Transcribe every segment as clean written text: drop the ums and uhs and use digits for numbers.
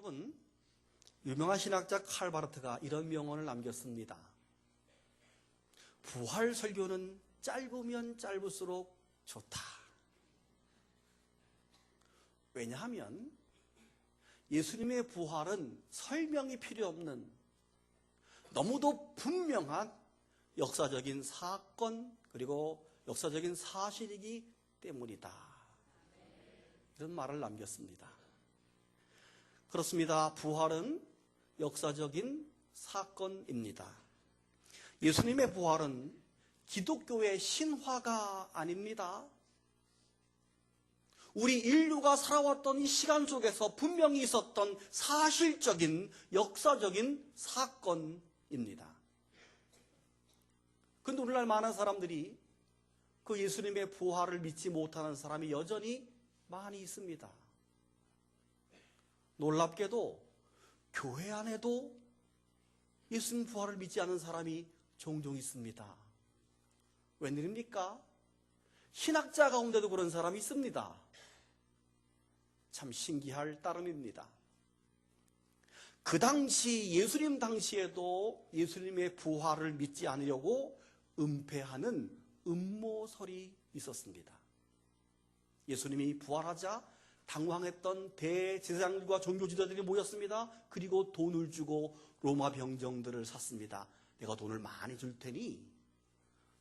여러분, 유명한 신학자 칼 바르트가 이런 명언을 남겼습니다. 부활 설교는 짧으면 짧을수록 좋다. 왜냐하면 예수님의 부활은 설명이 필요 없는 너무도 분명한 역사적인 사건 그리고 역사적인 사실이기 때문이다. 이런 말을 남겼습니다. 그렇습니다. 부활은 역사적인 사건입니다. 예수님의 부활은 기독교의 신화가 아닙니다. 우리 인류가 살아왔던 이 시간 속에서 분명히 있었던 사실적인 역사적인 사건입니다. 그런데 오늘날 많은 사람들이 그 예수님의 부활을 믿지 못하는 사람이 여전히 많이 있습니다. 놀랍게도 교회 안에도 예수님 부활을 믿지 않는 사람이 종종 있습니다. 웬일입니까? 신학자 가운데도 그런 사람이 있습니다. 참 신기할 따름입니다. 그 당시 예수님 당시에도 예수님의 부활을 믿지 않으려고 은폐하는 음모설이 있었습니다. 예수님이 부활하자 당황했던 대제사장들과 종교 지도자들이 모였습니다. 그리고 돈을 주고 로마 병정들을 샀습니다. 내가 돈을 많이 줄 테니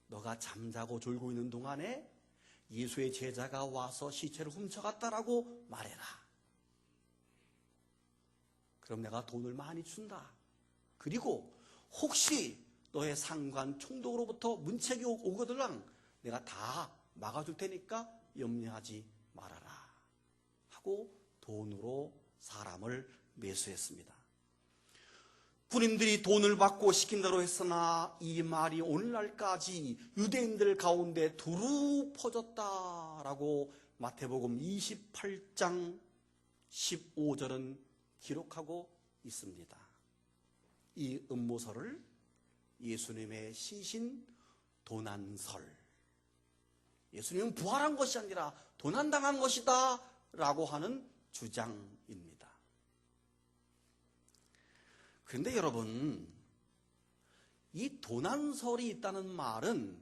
너가 잠자고 졸고 있는 동안에 예수의 제자가 와서 시체를 훔쳐갔다라고 말해라. 그럼 내가 돈을 많이 준다. 그리고 혹시 너의 상관 총독으로부터 문책이 오거들랑 내가 다 막아줄 테니까 염려하지 말아라 하고 돈으로 사람을 매수했습니다. 군인들이 돈을 받고 시킨다고 했으나 이 말이 오늘날까지 유대인들 가운데 두루 퍼졌다라고 마태복음 28장 15절은 기록하고 있습니다. 이 음모설을 예수님의 시신 도난설, 예수님은 부활한 것이 아니라 도난당한 것이다 라고 하는 주장입니다. 그런데 여러분, 이 도난설이 있다는 말은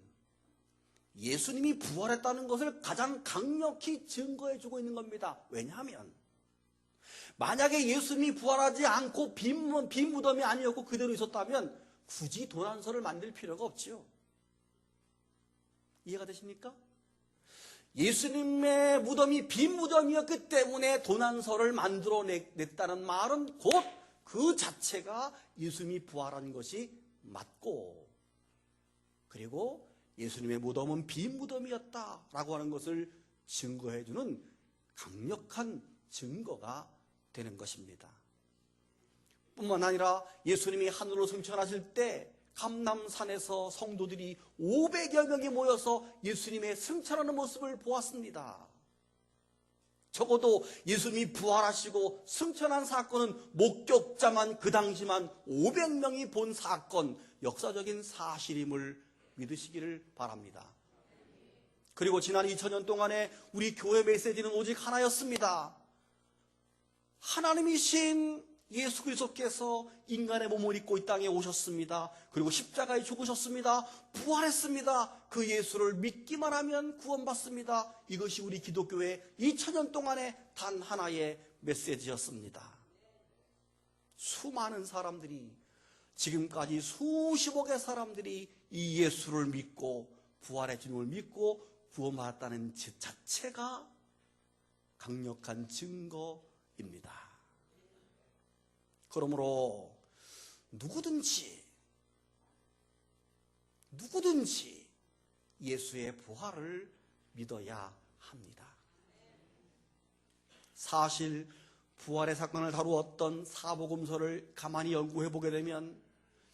예수님이 부활했다는 것을 가장 강력히 증거해주고 있는 겁니다. 왜냐하면 만약에 예수님이 부활하지 않고 빈 무덤이 아니었고 그대로 있었다면 굳이 도난설을 만들 필요가 없지요. 이해가 되십니까? 예수님의 무덤이 빈 무덤이었기 때문에 도난설을 만들어냈다는 말은 곧 그 자체가 예수님이 부활한 것이 맞고, 그리고 예수님의 무덤은 빈 무덤이었다라고 하는 것을 증거해주는 강력한 증거가 되는 것입니다. 뿐만 아니라 예수님이 하늘로 승천하실 때 감람산에서 성도들이 500여 명이 모여서 예수님의 승천하는 모습을 보았습니다. 적어도 예수님이 부활하시고 승천한 사건은 목격자만 그 당시만 500명이 본 사건, 역사적인 사실임을 믿으시기를 바랍니다. 그리고 지난 2000년 동안에 우리 교회 메시지는 오직 하나였습니다. 하나님이신 예수 그리스도께서 인간의 몸을 입고 이 땅에 오셨습니다. 그리고 십자가에 죽으셨습니다. 부활했습니다. 그 예수를 믿기만 하면 구원받습니다. 이것이 우리 기독교의 2000년 동안의 단 하나의 메시지였습니다. 수많은 사람들이, 지금까지 수십억의 사람들이 이 예수를 믿고 부활의 주님을 믿고 구원받았다는 자체가 강력한 증거입니다. 그러므로 누구든지 예수의 부활을 믿어야 합니다. 사실 부활의 사건을 다루었던 사복음서를 가만히 연구해 보게 되면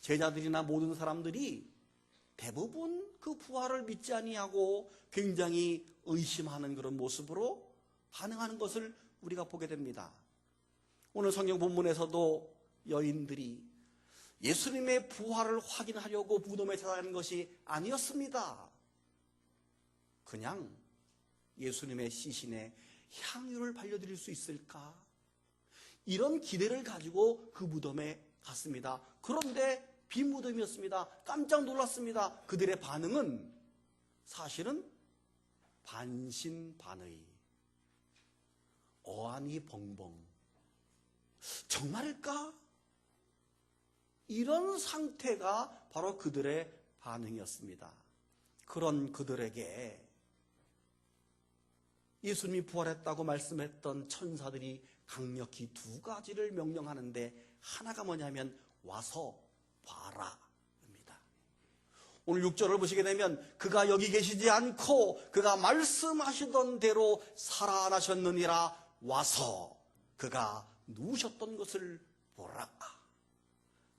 제자들이나 모든 사람들이 대부분 그 부활을 믿지 아니하고 굉장히 의심하는 그런 모습으로 반응하는 것을 우리가 보게 됩니다. 오늘 성경 본문에서도 여인들이 예수님의 부활을 확인하려고 무덤에 찾아가는 것이 아니었습니다. 그냥 예수님의 시신에 향유를 발려드릴 수 있을까? 이런 기대를 가지고 그 무덤에 갔습니다. 그런데 빈 무덤이었습니다. 깜짝 놀랐습니다. 그들의 반응은 사실은 반신반의, 어안이 벙벙. 정말일까? 이런 상태가 바로 그들의 반응이었습니다. 그런 그들에게 예수님이 부활했다고 말씀했던 천사들이 강력히 두 가지를 명령하는데, 하나가 뭐냐면 와서 봐라 입니다. 오늘 6절을 보시게 되면 그가 여기 계시지 않고 그가 말씀하시던 대로 살아나셨느니라. 와서 그가 누우셨던 것을 보라.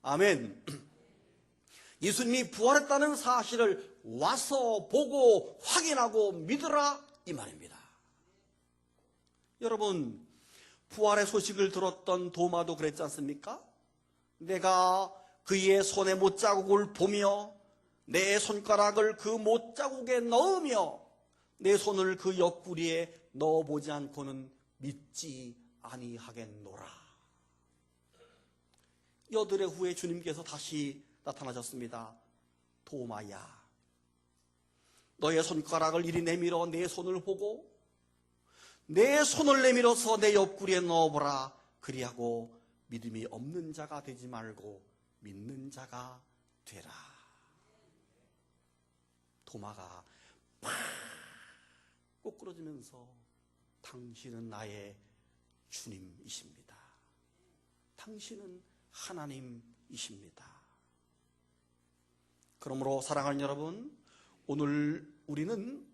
아멘. 예수님이 부활했다는 사실을 와서 보고 확인하고 믿으라, 이 말입니다. 여러분, 부활의 소식을 들었던 도마도 그랬지 않습니까? 내가 그의 손의 못자국을 보며 내 손가락을 그 못자국에 넣으며 내 손을 그 옆구리에 넣어보지 않고는 믿지 아니하겠노라. 여드레 후에 주님께서 다시 나타나셨습니다. 도마야, 너의 손가락을 이리 내밀어 내 손을 보고 내 손을 내밀어서 내 옆구리에 넣어보라. 그리하고 믿음이 없는 자가 되지 말고 믿는 자가 되라. 도마가 팍 꼬꾸러지면서 당신은 나의 주님이십니다. 당신은 하나님이십니다. 그러므로 사랑하는 여러분, 오늘 우리는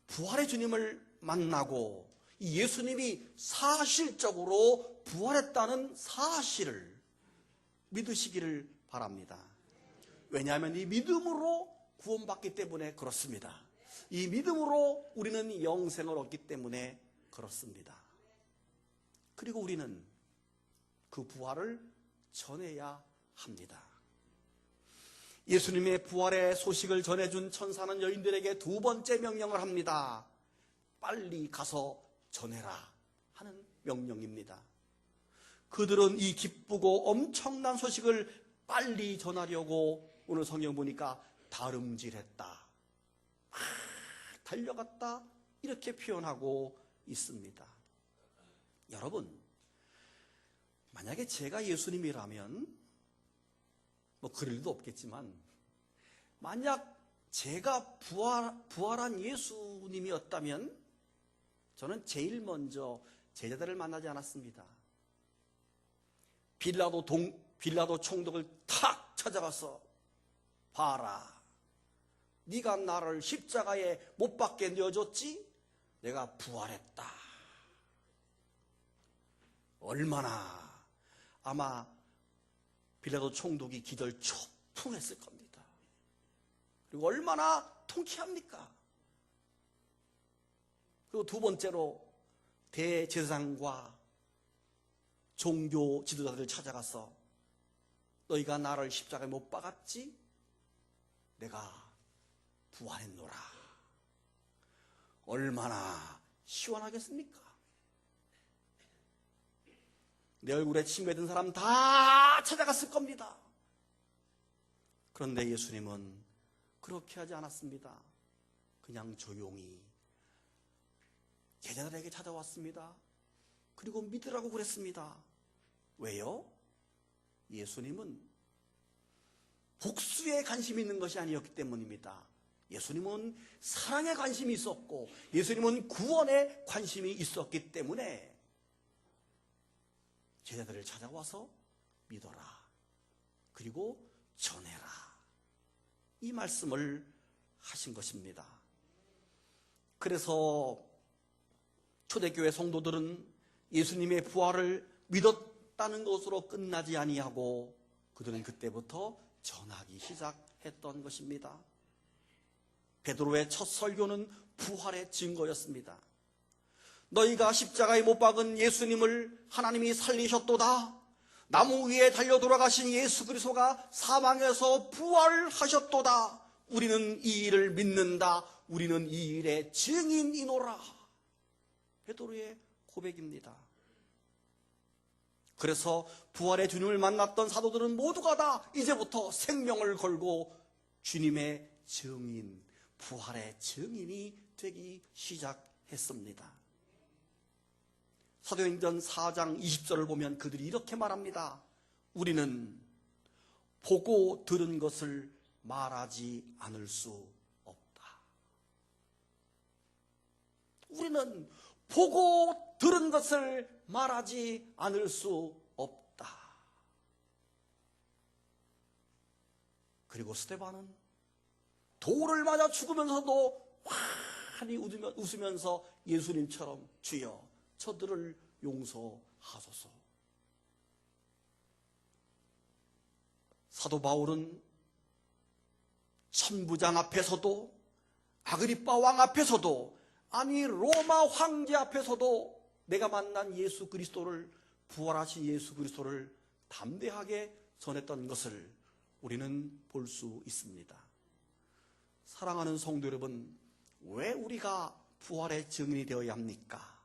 부활의 주님을 만나고 이 예수님이 사실적으로 부활했다는 사실을 믿으시기를 바랍니다. 왜냐하면 이 믿음으로 구원받기 때문에 그렇습니다. 이 믿음으로 우리는 영생을 얻기 때문에 그렇습니다. 그리고 우리는 그 부활을 전해야 합니다. 예수님의 부활의 소식을 전해준 천사는 여인들에게 두 번째 명령을 합니다. 빨리 가서 전해라 하는 명령입니다. 그들은 이 기쁘고 엄청난 소식을 빨리 전하려고 오늘 성경 보니까 다름질했다, 막 달려갔다, 이렇게 표현하고 있습니다. 여러분, 만약에 제가 예수님이라면 뭐 그럴 일도 없겠지만, 만약 제가 부활한 예수님이었다면 저는 제일 먼저 제자들을 만나지 않았습니다. 빌라도 총독을 탁 찾아가서, 봐라, 네가 나를 십자가에 못 박게 내어줬지? 내가 부활했다. 얼마나 아마 빌라도 총독이 기절 초풍했을 겁니다. 그리고 얼마나 통쾌합니까? 그리고 두 번째로 대제사장과 종교 지도자들을 찾아가서, 너희가 나를 십자가에 못 박았지? 내가 부활했노라. 얼마나 시원하겠습니까? 내 얼굴에 침 맺은 사람 다 찾아갔을 겁니다. 그런데 예수님은 그렇게 하지 않았습니다. 그냥 조용히 제자들에게 찾아왔습니다. 그리고 믿으라고 그랬습니다. 왜요? 예수님은 복수에 관심이 있는 것이 아니었기 때문입니다. 예수님은 사랑에 관심이 있었고 예수님은 구원에 관심이 있었기 때문에 제자들을 찾아와서 믿어라, 그리고 전해라, 이 말씀을 하신 것입니다. 그래서 초대교회 성도들은 예수님의 부활을 믿었다는 것으로 끝나지 아니하고 그들은 그때부터 전하기 시작했던 것입니다. 베드로의 첫 설교는 부활의 증거였습니다. 너희가 십자가에 못 박은 예수님을 하나님이 살리셨도다. 나무 위에 달려 돌아가신 예수 그리스도가 사망에서 부활하셨도다. 우리는 이 일을 믿는다. 우리는 이 일의 증인이노라. 베드로의 고백입니다. 그래서 부활의 주님을 만났던 사도들은 모두가 다 이제부터 생명을 걸고 주님의 증인, 부활의 증인이 되기 시작했습니다. 사도행전 4장 20절을 보면 그들이 이렇게 말합니다. 우리는 보고 들은 것을 말하지 않을 수 없다. 우리는 보고 들은 것을 말하지 않을 수 없다. 그리고 스데반은 돌을 맞아 죽으면서도 환히 웃으면서 예수님처럼 주여 저들을 용서하소서. 사도 바울은 천부장 앞에서도 아그리빠 왕 앞에서도 아니 로마 황제 앞에서도 내가 만난 예수 그리스도를 부활하신 예수 그리스도를 담대하게 전했던 것을 우리는 볼 수 있습니다. 사랑하는 성도 여러분, 왜 우리가 부활의 증인이 되어야 합니까?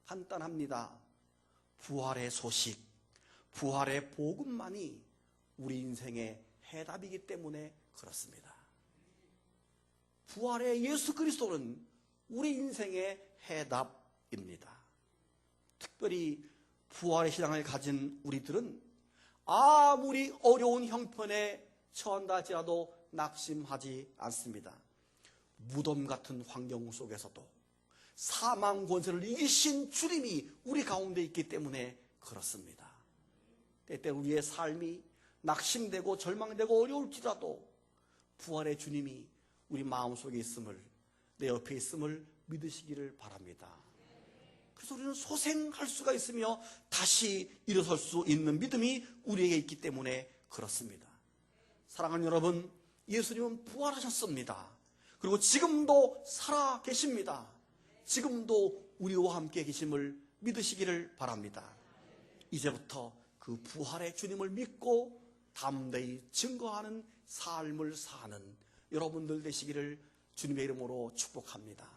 간단합니다. 부활의 소식, 부활의 복음만이 우리 인생의 해답이기 때문에 그렇습니다. 부활의 예수 그리스도는 우리 인생의 해답입니다. 특별히 부활의 신앙을 가진 우리들은 아무리 어려운 형편에 처한다 할지라도 낙심하지 않습니다. 무덤 같은 환경 속에서도 사망 권세를 이기신 주님이 우리 가운데 있기 때문에 그렇습니다. 때때로 우리의 삶이 낙심되고 절망되고 어려울지라도 부활의 주님이 우리 마음속에 있음을, 내 옆에 있음을 믿으시기를 바랍니다. 그래서 우리는 소생할 수가 있으며 다시 일어설 수 있는 믿음이 우리에게 있기 때문에 그렇습니다. 사랑하는 여러분, 예수님은 부활하셨습니다. 그리고 지금도 살아 계십니다. 지금도 우리와 함께 계심을 믿으시기를 바랍니다. 이제부터 그 부활의 주님을 믿고 담대히 증거하는 삶을 사는 여러분들 되시기를 주님의 이름으로 축복합니다.